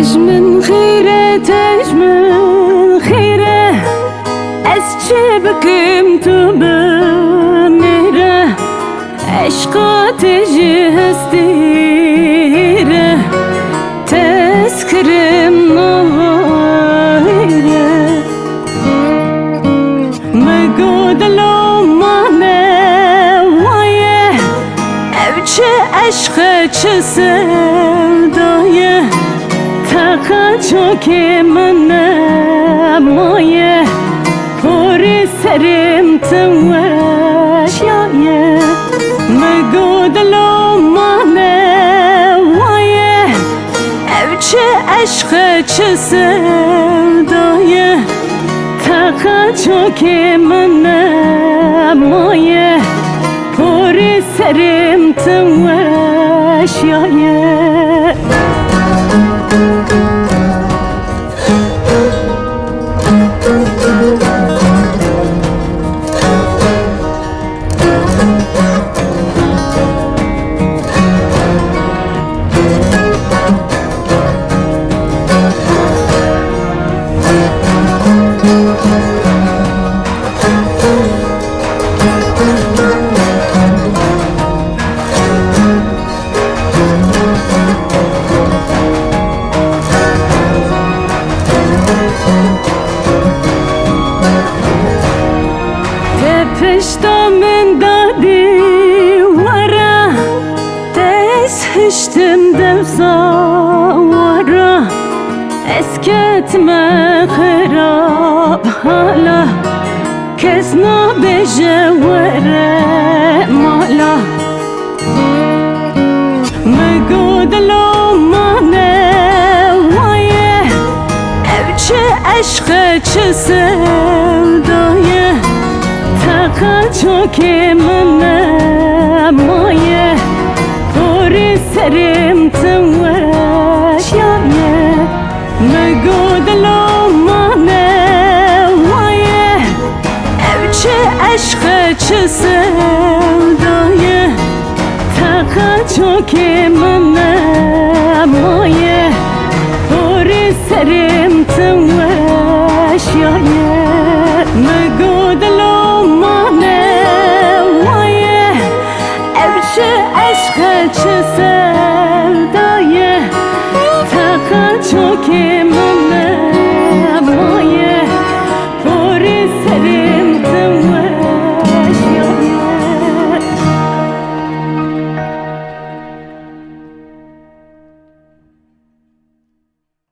تجمن خيرة تجمن خيرة أسجبكم تبمرة عشقات جهستيرة تسكرم نغيرة مقود لومانة ويا أبجي عشقة سودايا Çok emine moye Pori serim tınvaş yaye Megodalo mane vaye Evçi aşkı sevdaye Taka çok emine moye Pori serim tınvaş yaye Peştemin dadi vara Tez hiştim devzavara Esketme kırab hala Kezna beje vere mala Megodalo mane vaye Evçi aşkı sevdaye Çok emine moye Pori serim tınvaş yaye Megodalo mane vaye Evçi aşkı sevdaye Taka çok emine moye Pori serim tınvaş yaye Megodalo aşkı sevdaye